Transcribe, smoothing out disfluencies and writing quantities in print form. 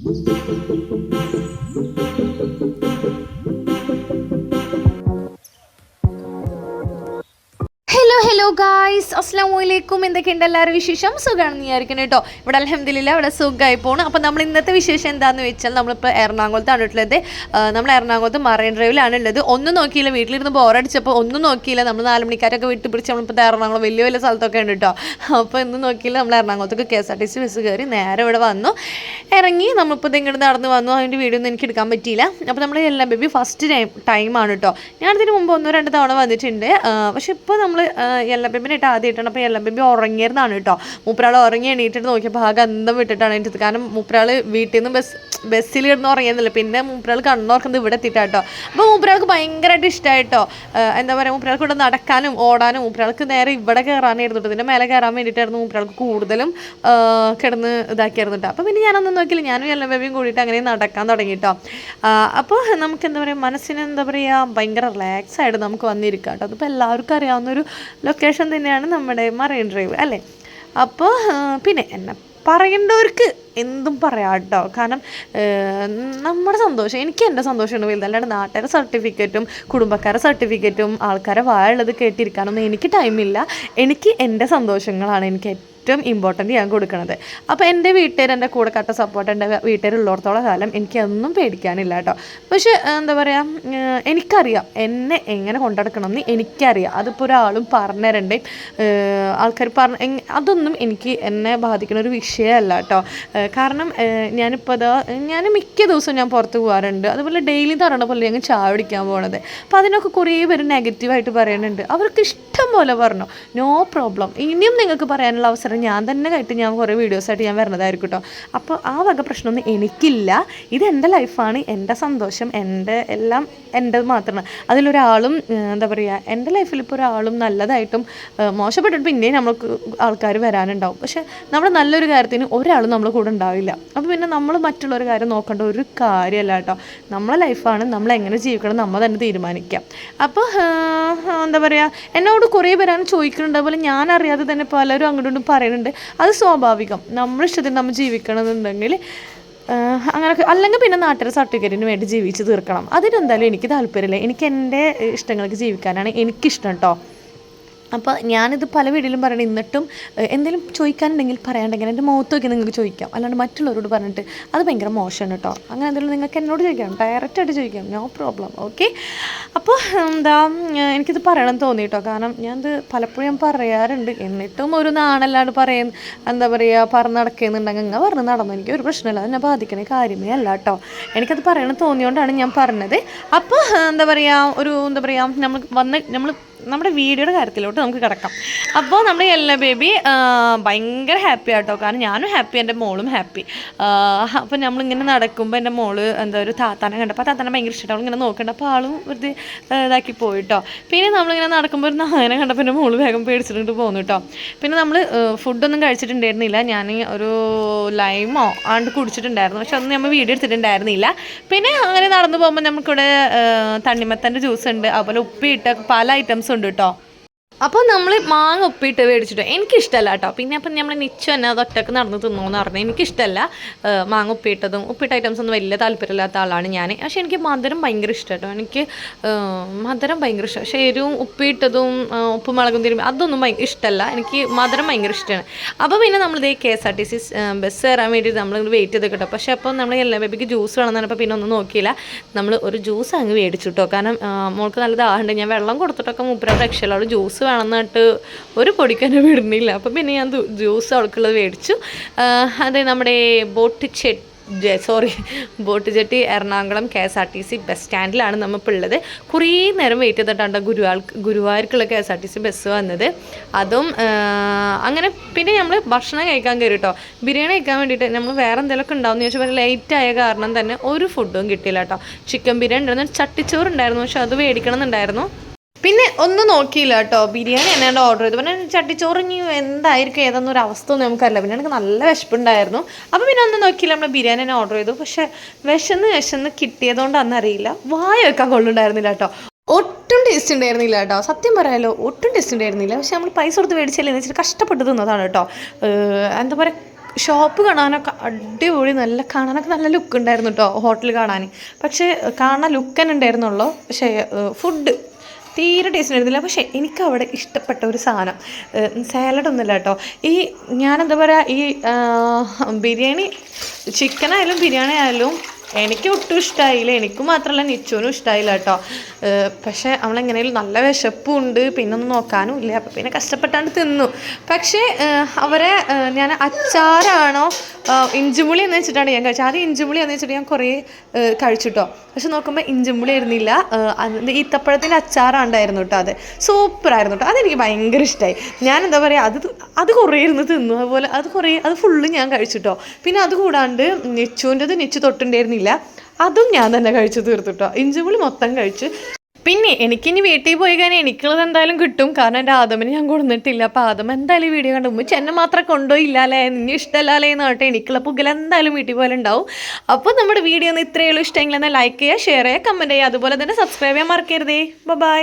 Hello guys, അസ്സലാമു അലൈക്കും. എന്തൊക്കെയുണ്ട് എല്ലാവരും വിശേഷം? സുഖമാണെന്ന് വിചാരിക്കണം കേട്ടോ. ഇവിടെ അൽഹംദുലില്ലാ ഇവിടെ സുഖമായി പോകണം. അപ്പോൾ നമ്മൾ ഇന്നത്തെ വിശേഷം എന്താണെന്ന് വെച്ചാൽ നമ്മളിപ്പോൾ എറണാകുളത്താണ് ഉള്ളത്. നമ്മൾ എറണാകുളത്ത് മറൈൻ ഡ്രൈവിലാണ് ഉള്ളത്. ഒന്നും നോക്കിയില്ല, വീട്ടിലിരുന്ന് ബോറടിച്ചപ്പോൾ ഒന്നും നോക്കിയില്ല. നമ്മൾ 4 മണിക്കാരൊക്കെ വിട്ട് പിടിച്ച് നമ്മളിപ്പോൾ എറണാകുളം വലിയ വലിയ സ്ഥലത്തൊക്കെ ഉണ്ട് കേട്ടോ. അപ്പോൾ ഒന്നും നോക്കിയില്ല, നമ്മൾ എറണാകുളത്തേക്ക് KSRTC ബസ് കയറി നേരെ ഇവിടെ വന്നു ഇറങ്ങി. നമ്മളിപ്പോൾ ഇങ്ങോട്ട് നടന്ന് വന്നു. അതിൻ്റെ വീഡിയോ ഒന്നും എനിക്ക് എടുക്കാൻ പറ്റിയില്ല. അപ്പോൾ നമ്മൾ എല്ലാം ബേബി ഫസ്റ്റ് ടൈമാണ് കേട്ടോ. ഞാനതിന് മുമ്പ് 1-2 തവണ വന്നിട്ടുണ്ട്. പക്ഷെ ഇപ്പോൾ നമ്മൾ എല്ലാം ബേബിനായിട്ട് ആദ്യമായിട്ടാണ്. അപ്പോൾ എല്ലാം ബേബി ഉറങ്ങിയതാണ് കേട്ടോ. മൂപ്പരാൾ ഉറങ്ങി എണീറ്റിട്ട് നോക്കിയപ്പോൾ ആകെ അന്തം വിട്ടിട്ടാണ് എണീറ്റത്. കാരണം മൂപ്പരാൾ വീട്ടിൽ നിന്ന് ബസ്സിൽ കിടന്ന് ഉറങ്ങിയെന്നില്ല. പിന്നെ മൂപ്പരാൾ കണ്ണോർക്കുന്നത് ഇവിടെ എത്തിയിട്ടാട്ടോ. അപ്പോൾ മൂപ്പരാൾക്ക് ഭയങ്കരമായിട്ട് ഇഷ്ടമായിട്ടോ. എന്താ പറയുക, മൂപ്പരാൾക്ക് ഇവിടെ നടക്കാനും ഓടാനും മൂപ്പരാൾക്ക് നേരെ ഇവിടെ കയറാനായിരുന്നു കേട്ടോ. ഇതിൻ്റെ മേലെ കയറാൻ വേണ്ടിയിട്ടായിരുന്നു മൂപ്പരാൾക്ക് കൂടുതലും കിടന്ന് ഇതാക്കിയായിരുന്നു കേട്ടോ. അപ്പോൾ പിന്നെ ഞാനൊന്നും നോക്കിയില്ല, ഞാനും എല്ലാം ബേബിയും കൂടിയിട്ട് അങ്ങനെ നടക്കാൻ തുടങ്ങി കേട്ടോ. അപ്പോൾ നമുക്ക് എന്താ പറയുക, മനസ്സിന് എന്താ പറയുക, ഭയങ്കര റിലാക്സ് ആയിട്ട് നമുക്ക് വന്നിരിക്കാം കേട്ടോ. അതിപ്പോൾ എല്ലാവർക്കും അറിയാവുന്നൊരു ലൊക്കേഷൻ തന്നെയാണ് നമ്മുടെ മറൈൻ ഡ്രൈവ് അല്ലേ. അപ്പോൾ പിന്നെ എന്നെ പറയേണ്ടവർക്ക് എന്തും പറയാം കേട്ടോ. കാരണം നമ്മുടെ സന്തോഷം, എനിക്ക് എൻ്റെ സന്തോഷമാണ് വലുത്. അല്ലാണ്ട് നാട്ടുകാരെ സർട്ടിഫിക്കറ്റും കുടുംബക്കാരുടെ സർട്ടിഫിക്കറ്റും ആൾക്കാരെ വായുള്ളത് കേട്ടിരിക്കാനൊന്നും എനിക്ക് ടൈമില്ല. എനിക്ക് എൻ്റെ സന്തോഷങ്ങളാണ് എനിക്ക് ഏറ്റവും ഇമ്പോർട്ടൻറ്റ് ഞാൻ കൊടുക്കണത്. അപ്പോൾ എൻ്റെ വീട്ടുകാർ എൻ്റെ കൂടെ കട്ട സപ്പോർട്ട് എൻ്റെ വീട്ടുകാരുള്ളിടത്തോളം കാലം എനിക്കൊന്നും പേടിക്കാനില്ല കേട്ടോ. പക്ഷേ എന്താ പറയുക, എനിക്കറിയാം എന്നെ എങ്ങനെ കൊണ്ടുനടക്കണമെന്ന് എനിക്കറിയാം. അതിപ്പോൾ ഒരാളും പറഞ്ഞു തരണ്ടേ, ആൾക്കാർ അതൊന്നും എനിക്ക് എന്നെ ബാധിക്കുന്ന ഒരു വിഷയമല്ല കേട്ടോ. കാരണം ഞാനിപ്പോൾ ഞാൻ മിക്ക ദിവസവും ഞാൻ പുറത്ത് പോകാറുണ്ട്. അതുപോലെ ഡെയിലി തരണ പോലെ ഞങ്ങൾ ചായ കുടിക്കാൻ പോകണത്. അപ്പോൾ അതിനൊക്കെ കുറേ പേര് നെഗറ്റീവായിട്ട് പറയുന്നുണ്ട്. അവർക്ക് ഇഷ്ടം പോലെ പറഞ്ഞു, നോ പ്രോബ്ലം. ഇനിയും നിങ്ങൾക്ക് പറയാനുള്ള അവസരം ഞാൻ തന്നെ കേട്ട് ഞാൻ കുറേ വീഡിയോസായിട്ട് ഞാൻ വരുന്നതായിരിക്കും കേട്ടോ. അപ്പോൾ ആ വക പ്രശ്നമൊന്നും എനിക്കില്ല. ഇതെൻ്റെ ലൈഫാണ്, എൻ്റെ സന്തോഷം, എൻ്റെ എല്ലാം എൻ്റെത് മാത്രമാണ്. അതിലൊരാളും എന്താ പറയുക, എൻ്റെ ലൈഫിൽ ഇപ്പോൾ ഒരാളും നല്ലതായിട്ടും മോശപ്പെട്ടിട്ട് പിന്നെയും നമ്മൾക്ക് ആൾക്കാർ വരാനുണ്ടാവും. പക്ഷേ നമ്മൾ നല്ലൊരു കാര്യത്തിന് ഒരാളും നമ്മൾ കൂടെ ഉണ്ടാവില്ല. അപ്പോൾ പിന്നെ നമ്മൾ മറ്റുള്ളൊരു കാര്യം നോക്കേണ്ട ഒരു കാര്യമല്ല കേട്ടോ. നമ്മളെ ലൈഫാണ്, നമ്മൾ എങ്ങനെ ജീവിക്കണം നമ്മൾ തന്നെ തീരുമാനിക്കാം. അപ്പോൾ എന്താ പറയുക, എന്നോട് കുറേ പേരാണ് ചോദിക്കുന്നുണ്ട്. അതുപോലെ ഞാൻ അറിയാതെ തന്നെ പലരും അങ്ങോട്ടും പറയുന്നുണ്ട്. അത് സ്വാഭാവികം, നമ്മുടെ ഇഷ്ടത്തിന് നമ്മൾ ജീവിക്കണമെന്നുണ്ടെങ്കിൽ അങ്ങനെയൊക്കെ. അല്ലെങ്കിൽ പിന്നെ നാട്ടിലെ സർട്ടിഫിക്കറ്റിന് വേണ്ടി ജീവിച്ച് തീർക്കണം. അതിനെന്തായാലും എനിക്ക് താല്പര്യമില്ല. എനിക്ക് എൻ്റെ ഇഷ്ടങ്ങൾക്ക് ജീവിക്കാനാണ് എനിക്കിഷ്ടം കേട്ടോ. അപ്പോൾ ഞാനിത് പല വീഡിയോയിലും പറയണം. എന്നിട്ടും എന്തെങ്കിലും ചോദിക്കാനുണ്ടെങ്കിൽ പറയാണ്ടെങ്കിൽ എൻ്റെ മുഖത്ത് നോക്കി നിങ്ങൾക്ക് ചോദിക്കാം. അല്ലാണ്ട് മറ്റുള്ളവരോട് പറഞ്ഞിട്ട് അത് ഭയങ്കര മോശമാണ് കേട്ടോ. അങ്ങനെ എന്തെങ്കിലും നിങ്ങൾക്ക് എന്നോട് ചോദിക്കാം, ഡയറക്റ്റായിട്ട് ചോദിക്കാം, നോ പ്രോബ്ലം. ഓക്കെ. അപ്പോൾ എന്താ, എനിക്കിത് പറയണം തോന്നി കേട്ടോ. കാരണം ഞാനിത് പലപ്പോഴും ഞാൻ പറയാറുണ്ട്. എന്നിട്ടും ഒരു നാണല്ലാണ്ട് എന്താ പറയുക, പറഞ്ഞ് നടക്കുന്നുണ്ടെങ്കിൽ അങ്ങനെ പറഞ്ഞ് നടന്നു, എനിക്ക് ഒരു പ്രശ്നമില്ല. അതെന്നെ ബാധിക്കണ കാര്യമേ അല്ല കേട്ടോ. എനിക്കത് പറയണം തോന്നിയോണ്ടാണ് ഞാൻ പറഞ്ഞത്. അപ്പോൾ എന്താ പറയുക, നമ്മൾ നമ്മുടെ വീഡിയോയുടെ കാര്യത്തിലോട്ട് നമുക്ക് കിടക്കാം. അപ്പോൾ നമ്മുടെ എല്ലാ ബേബി ഭയങ്കര ഹാപ്പി ആട്ടോ. കാരണം ഞാനും ഹാപ്പി, എൻ്റെ മോളും ഹാപ്പി. അപ്പോൾ നമ്മളിങ്ങനെ നടക്കുമ്പോൾ എൻ്റെ മോള് എന്താ ഒരു താത്താനെ കണ്ടപ്പോൾ ആ താത്താനെ ഭയങ്കര ഇഷ്ടമാണ്. അവളിങ്ങനെ നോക്കണ്ട. അപ്പോൾ ആളും വെറുതെ ഇതാക്കി പോയിട്ടോ. പിന്നെ നമ്മളിങ്ങനെ നടക്കുമ്പോൾ ഒരു നായനെ കണ്ടപ്പോൾ എൻ്റെ മോള് വേഗം പേടിച്ചിട്ട് പോന്നു കേട്ടോ. പിന്നെ നമ്മൾ ഫുഡൊന്നും കഴിച്ചിട്ടുണ്ടായിരുന്നില്ല. ഞാൻ ഒരു ലൈമോ ആണ്ട് കുടിച്ചിട്ടുണ്ടായിരുന്നു. പക്ഷെ അതൊന്നും നമ്മൾ വീഡിയോ എടുത്തിട്ടുണ്ടായിരുന്നില്ല. പിന്നെ അങ്ങനെ നടന്നു പോകുമ്പോൾ നമുക്കിവിടെ തണ്ണിമത്തൻ്റെ ജ്യൂസ് ഉണ്ട്, അതുപോലെ ഉപ്പിട്ട പല ഐറ്റംസ് ഉണ്ട് കേട്ടോ. അപ്പോൾ നമ്മൾ മാങ്ങ ഉപ്പിട്ട് മേടിച്ചിട്ടോ. എനിക്കിഷ്ടമല്ല കേട്ടോ. പിന്നെ അപ്പം നമ്മൾ നിച്ചു തന്നെ അത് ഒറ്റക്ക് നടന്ന് തിന്നോന്ന് പറഞ്ഞാൽ എനിക്കിഷ്ടമല്ല. മാങ്ങ ഉപ്പിട്ട ഐറ്റംസ് ഒന്നും വലിയ താല്പര്യമില്ലാത്ത ആളാണ് ഞാൻ. പക്ഷേ എനിക്ക് മധുരം ഭയങ്കര ഇഷ്ടം കേട്ടോ. എനിക്ക് മധുരം ഭയങ്കര ഇഷ്ടം. പക്ഷേ എരിവും ഉപ്പിട്ടതും ഉപ്പും മുളകും തിരുമ്പി അതൊന്നും ഇഷ്ടമല്ല. എനിക്ക് മധുരം ഭയങ്കര ഇഷ്ടമാണ്. അപ്പോൾ പിന്നെ നമ്മളിത് KSRTC ബസ് കയറാൻ വേണ്ടിയിട്ട് നമ്മൾ വെയിറ്റ് ചെയ്ത് കേട്ടോ. പക്ഷേ അപ്പോൾ നമ്മൾ എല്ലാ ബേബിക്ക് ജ്യൂസ് വേണമെന്ന് പറഞ്ഞപ്പോൾ പിന്നെ ഒന്നും നോക്കിയില്ല. നമ്മൾ ഒരു ജ്യൂസ് അങ്ങ് മേടിച്ചു കേട്ടോ. കാരണം മോൾക്ക് നല്ല ദാഹമുണ്ട്. ഞാൻ വെള്ളം കൊടുത്തിട്ടൊക്കെ മൂപ്പര രക്ഷയില്ല. അവൾ ജ്യൂസ് വേണമെന്നിട്ട് ഒരു പൊടിക്ക് തന്നെ വിടുന്നില്ല. അപ്പം പിന്നെ ഞാൻ ജ്യൂസ് അവൾക്കുള്ളത് മേടിച്ചു. അത് നമ്മുടെ boat jetty Ernakulam KSRTC bus സ്റ്റാൻഡിലാണ് നമ്മളിപ്പോൾ ഉള്ളത്. കുറേ നേരം വെയിറ്റ് ചെയ്തിട്ടാണ് ഗുരുവായൂർക്കുള്ള KSRTC ബസ് വന്നത്. അതും അങ്ങനെ പിന്നെ നമ്മൾ ഭക്ഷണം കഴിക്കാൻ കയറി കേട്ടോ. ബിരിയാണി കഴിക്കാൻ വേണ്ടിയിട്ട് നമ്മൾ വേറെ എന്തെങ്കിലുമൊക്കെ ഉണ്ടാവുമെന്ന് ചോദിച്ചാൽ ലേറ്റ് ആയ കാരണം തന്നെ ഒരു ഫുഡും കിട്ടിയില്ല കേട്ടോ. ചിക്കൻ ബിരിയാണി ഉണ്ടായിരുന്നു, ചട്ടിച്ചോറുണ്ടായിരുന്നു, പക്ഷെ അത് മേടിക്കണം എന്നുണ്ടായിരുന്നു. പിന്നെ ഒന്നും നോക്കിയില്ല കേട്ടോ. ബിരിയാണി എന്നാണ്ട് ഓർഡർ ചെയ്തു. പിന്നെ ചട്ടിച്ചോറ് ഇനി എന്തായിരിക്കും ഏതെന്നൊരു അവസ്ഥ ഒന്നും നമുക്കറിയില്ല. പിന്നെ എനിക്ക് നല്ല വിശപ്പുണ്ടായിരുന്നു. അപ്പോൾ പിന്നെ ഒന്നും നോക്കിയില്ല, നമ്മൾ ബിരിയാണി തന്നെ ഓർഡർ ചെയ്തു. പക്ഷേ വിശന്ന് കിട്ടിയതുകൊണ്ടാണെന്ന് അറിയില്ല, വായ വെക്കാൻ കൊള്ളുണ്ടായിരുന്നില്ല കേട്ടോ. ഒട്ടും ടേസ്റ്റ് ഉണ്ടായിരുന്നില്ല കേട്ടോ. സത്യം പറയാലോ, ഒട്ടും ടേസ്റ്റ് ഉണ്ടായിരുന്നില്ല. പക്ഷെ നമ്മൾ പൈസ കൊടുത്ത് മേടിച്ചാലേ എന്ന് വെച്ചിട്ട് കഷ്ടപ്പെട്ട് തിന്നതാണ് കേട്ടോ. എന്താ പറയുക, ഷോപ്പ് കാണാനൊക്കെ അടിപൊളി, കാണാനൊക്കെ നല്ല ലുക്ക് ഉണ്ടായിരുന്നു കേട്ടോ ഹോട്ടൽ കാണാൻ. പക്ഷേ കാണാൻ ലുക്ക് തന്നെ ഉണ്ടായിരുന്നുള്ളൂ. പക്ഷേ ഫുഡ് തീരെ ടേസ്റ്റ് ഉണ്ടായിരുന്നില്ല. പക്ഷേ എനിക്കവിടെ ഇഷ്ടപ്പെട്ട ഒരു സാധനം സാലഡൊന്നുമില്ല കേട്ടോ. ഞാനെന്താ പറയുക, ബിരിയാണി, ചിക്കനായാലും ബിരിയാണി ആയാലും എനിക്ക് ഒട്ടും ഇഷ്ടമായില്ല. എനിക്ക് മാത്രമല്ല നിച്ചുവിനും ഇഷ്ടമായില്ല കേട്ടോ. പക്ഷേ അവളെങ്ങനെയും നല്ല വിശപ്പും ഉണ്ട്, പിന്നെ ഒന്നും നോക്കാനും ഇല്ല. അപ്പം പിന്നെ കഷ്ടപ്പെട്ടാണ്ട് തിന്നു. പക്ഷേ അവരെ ഞാൻ അച്ചാറാണോ ഇഞ്ചിമുളി എന്ന് വെച്ചിട്ടാണ് ഞാൻ കഴിച്ചത്. ആദ്യം ഇഞ്ചിമുളി എന്ന് വെച്ചിട്ട് ഞാൻ കുറേ കഴിച്ചിട്ടോ. പക്ഷെ നോക്കുമ്പോൾ ഇഞ്ചിമുളി ആയിരുന്നില്ല, ഈത്തപ്പഴത്തിൻ്റെ അച്ചാറുണ്ടായിരുന്നു കേട്ടോ. അത് സൂപ്പറായിരുന്നു കേട്ടോ. അതെനിക്ക് ഭയങ്കര ഇഷ്ടമായി. ഞാൻ എന്താ പറയുക, അത് കുറേ ഇരുന്ന് തിന്നു. അതുപോലെ അത് ഫുള്ള് ഞാൻ കഴിച്ചിട്ടോ. പിന്നെ അതുകൂടാണ്ട് നിച്ചു തൊട്ടുണ്ടായിരുന്നില്ല, അതും ഞാൻ തന്നെ കഴിച്ചു തീർത്തിട്ടോ. ഇഞ്ചിമുളി മൊത്തം കഴിച്ച്. പിന്നെ എനിക്കിനി വീട്ടിൽ പോയി കഴിഞ്ഞാൽ എനിക്കുള്ളത് എന്തായാലും കിട്ടും. കാരണം എൻ്റെ ആദമിന് ഞാൻ കൊടുത്തിട്ടില്ല. അപ്പോൾ ആദം എന്തായാലും ഈ വീഡിയോ കണ്ടു ചെന്നെ മാത്രം കൊണ്ടുപോയില്ലാലേ, നിന്നെ ഇഷ്ടമല്ലാലേ എന്ന് പറഞ്ഞിട്ട് എനിക്കുള്ള പുകൽ എന്തായാലും വീട്ടിൽ പോലെ ഉണ്ടാവും. അപ്പോൾ നമ്മുടെ വീഡിയോ ഒന്ന് ഇത്രയേ ഉള്ളൂ. ഇഷ്ടമെങ്കിൽ എന്നാൽ ലൈക്ക് ചെയ്യുക, ഷെയർ ചെയ്യുക, കമൻറ്റ് ചെയ്യുക, അതുപോലെ തന്നെ സബ്സ്ക്രൈബ് ചെയ്യാൻ മറക്കരുതേ. ബൈ.